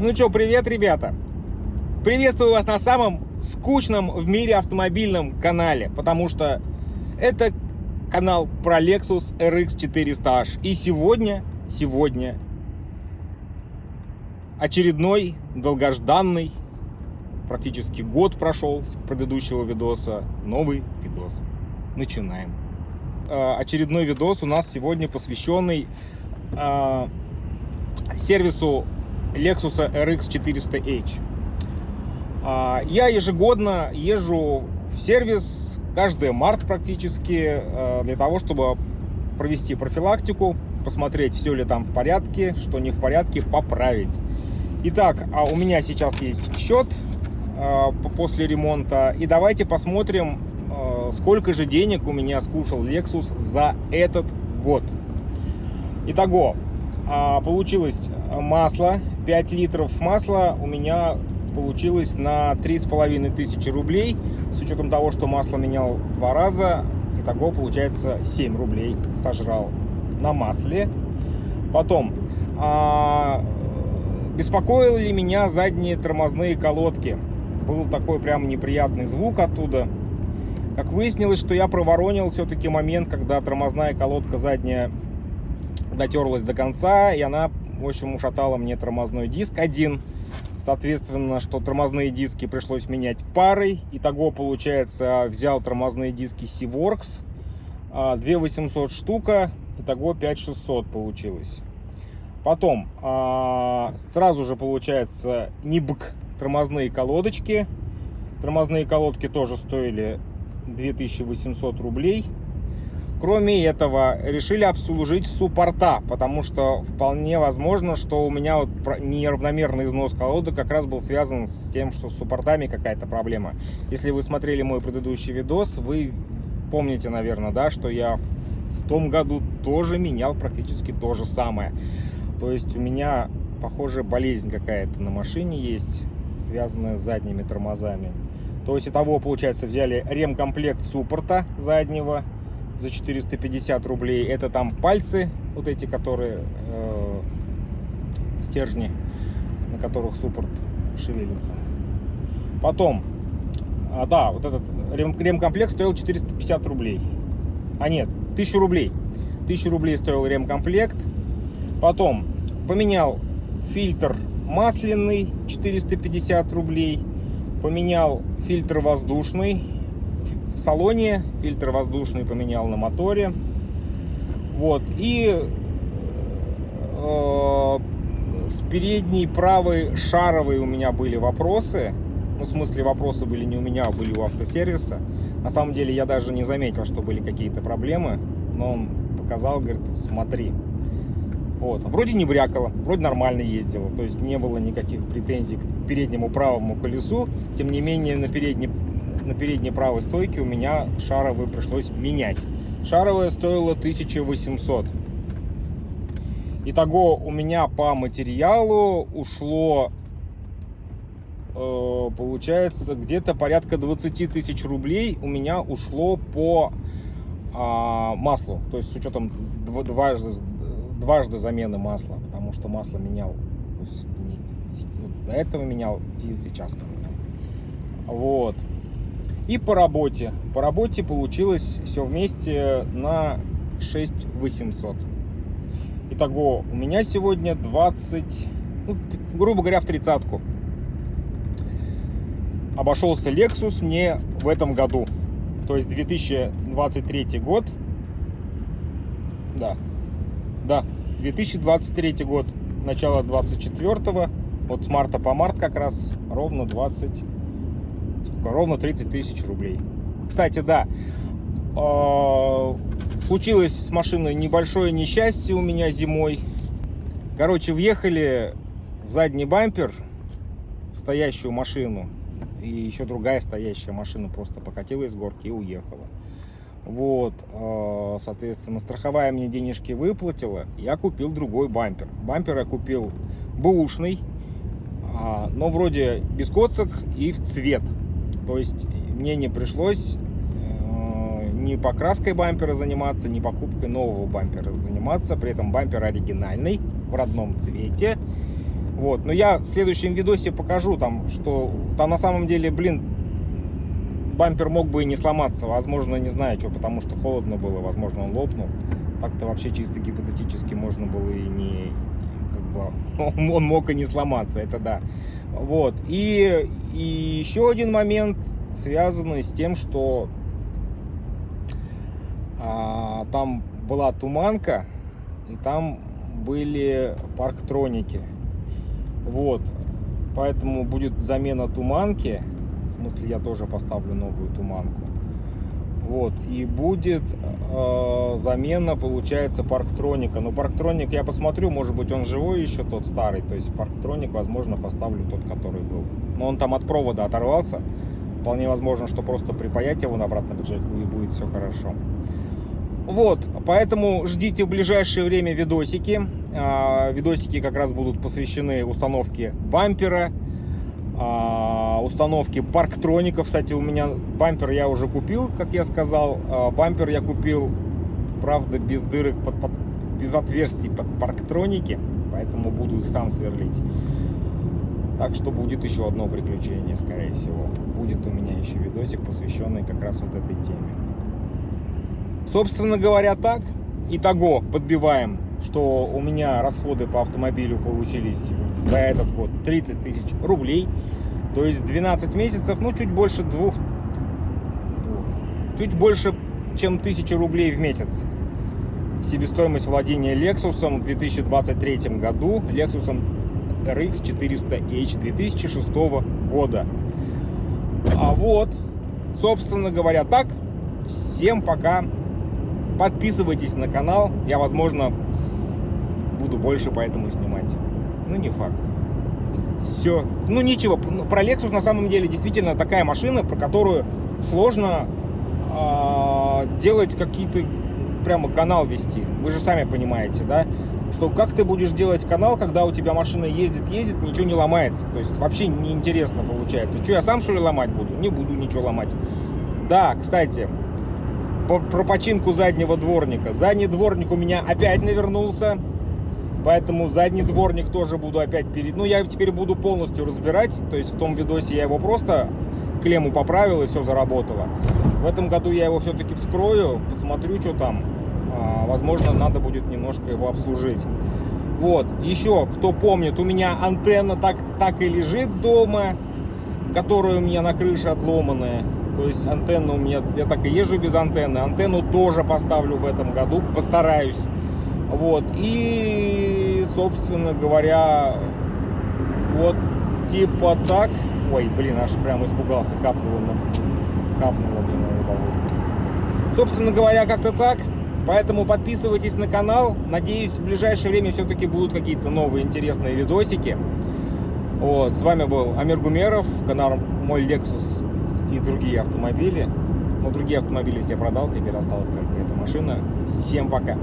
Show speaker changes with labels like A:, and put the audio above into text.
A: Ну чё, привет, ребята! Приветствую вас на самом скучном в мире автомобильном канале, потому что это канал про Lexus RX 400H. И сегодня очередной долгожданный, практически год прошел с предыдущего видоса, новый видос. Начинаем. Очередной видос у нас сегодня посвященный сервису Lexus RX 400H. Я ежегодно езжу в сервис, каждый март практически, для того, чтобы провести профилактику, посмотреть, все ли там в порядке, что не в порядке, поправить. Итак, у меня сейчас есть счет после ремонта, и давайте посмотрим, сколько же денег у меня скушал Lexus за этот год. Итого, получилось масло, 5 литров масла у меня получилось на 3500 рублей. С учетом того, что масло менял 2 раза, итого получается 7 рублей сожрал на масле. Потом, беспокоили ли меня задние тормозные колодки? Был такой прям неприятный звук оттуда. Как выяснилось, что я проворонил все-таки момент, когда тормозная колодка задняя дотерлась до конца, и она, в общем, ушатала мне тормозной диск один. Соответственно, что тормозные диски пришлось менять парой. Итого, получается, взял тормозные диски Seaworks, 2800 штука, итого 5600 получилось. Потом, сразу же, получается, НИБК тормозные колодочки. Тормозные колодки тоже стоили 2800 рублей. Кроме этого, решили обслужить суппорта, потому что вполне возможно, что у меня вот неравномерный износ колодок как раз был связан с тем, что с суппортами какая-то проблема. Если вы смотрели мой предыдущий видос, вы помните, наверное, да, что я в том году тоже менял практически то же самое. То есть у меня, похоже, болезнь какая-то на машине есть, связанная с задними тормозами. То есть итого, получается, взяли ремкомплект суппорта заднего за 450 рублей. Это там пальцы, вот эти, которые стержни, на которых суппорт шевелится. Потом, да, вот этот ремкомплект стоил 450 рублей. Нет, 1000 рублей. 1000 рублей стоил ремкомплект. Потом поменял фильтр масляный, 450 рублей. Поменял фильтр воздушный в салоне, фильтр воздушный поменял на моторе. Вот. И с передней правой шаровой у меня были вопросы. Ну, в смысле, вопросы были не у меня, а были у автосервиса. На самом деле я даже не заметил, что были какие-то проблемы. Но он показал, говорит, смотри. Вот. Вроде не брякало, вроде нормально ездило. То есть не было никаких претензий к переднему правому колесу. Тем не менее, на передней правой стойке у меня шаровую пришлось менять. Шаровая стоила 1800. Итого у меня по материалу ушло, получается, где-то порядка 20 тысяч рублей у меня ушло по маслу. То есть с учетом дважды замены масла, потому что масло менял, до этого менял и сейчас поменял. Вот. И по работе получилось все вместе на 6800. Итого у меня сегодня 20, ну, грубо говоря, в 30-ку обошелся Lexus мне в этом году. То есть 2023 год. Да, 2023 год, начало 24-го, вот с марта по март как раз ровно 30 тысяч рублей. Кстати, да, случилось с машиной небольшое несчастье у меня зимой. Короче, въехали в задний бампер, в стоящую машину, и еще другая стоящая машина просто покатилась с горки и уехала. Вот, соответственно, страховая мне денежки выплатила, я купил другой бампер. Бампер я купил бэушный, но вроде без коцок и в цвет. То есть мне не пришлось ни покраской бампера заниматься, ни покупкой нового бампера заниматься. При этом бампер оригинальный, в родном цвете. Вот, но я в следующем видосе покажу там, что там на самом деле, блин, бампер мог бы и не сломаться. Возможно, не знаю, что, потому что холодно было, возможно, он лопнул. Так-то вообще чисто гипотетически можно было и не... Как бы, он мог и не сломаться, это да. Вот. И еще один момент, связанный с тем, что там была туманка, и там были парктроники. Вот. Поэтому будет замена туманки. В смысле, я тоже поставлю новую туманку. Вот. И будет замена, получается, парктроника. Но парктроник, я посмотрю, может быть, он живой еще, тот старый. То есть парктроник, возможно, поставлю тот, который был. Но он там от провода оторвался. Вполне возможно, что просто припаять его обратно к джеку, и будет все хорошо. Вот, поэтому ждите в ближайшее время видосики. Видосики как раз будут посвящены установке бампера, установке парктроника. Кстати, у меня бампер я уже купил, как я сказал. Бампер я купил, правда, без дырок, без отверстий под парктроники, поэтому буду их сам сверлить. Так что будет еще одно приключение, скорее всего. Будет у меня еще видосик, посвященный как раз вот этой теме. Собственно говоря, так. Итого подбиваем, что у меня расходы по автомобилю получились за этот год 30 тысяч рублей. То есть 12 месяцев, ну чуть больше чуть больше, чем 1000 рублей в месяц. Себестоимость владения Lexus в 2023 году. Lexus RX 400H 2006 года. А вот, собственно говоря, так. Всем пока. Подписывайтесь на канал. Я, возможно, буду больше поэтому снимать. Ну, не факт. Все. Ну, ничего. Про Lexus на самом деле действительно такая машина, про которую сложно делать какие-то... Прямо канал вести. Вы же сами понимаете, да? Что как ты будешь делать канал, когда у тебя машина ездит, ничего не ломается. То есть вообще неинтересно получается. Что, я сам, что ли, ломать буду? Не буду ничего ломать. Да, кстати... Про починку заднего дворника. Задний дворник у меня опять навернулся. Поэтому задний дворник тоже буду опять Ну, я теперь буду полностью разбирать. То есть в том видосе я его просто клемму поправил, и все заработало. В этом году я его все-таки вскрою, посмотрю, что там. Возможно, надо будет немножко его обслужить. Вот. Еще, кто помнит, у меня антенна так и лежит дома, которая у меня на крыше отломанная. То есть антенна у меня, я так и езжу без антенны. Антенну тоже поставлю в этом году, постараюсь. Вот. И, собственно говоря, вот типа так. Ой, блин, аж прям испугался, капнуло мне на лобовую. Собственно говоря, как-то так. Поэтому подписывайтесь на канал. Надеюсь, в ближайшее время все-таки будут какие-то новые интересные видосики. Вот. С вами был Амир Гумеров, канал Мой Lexus и другие автомобили. Но другие автомобили все продал, теперь осталась только эта машина. Всем пока!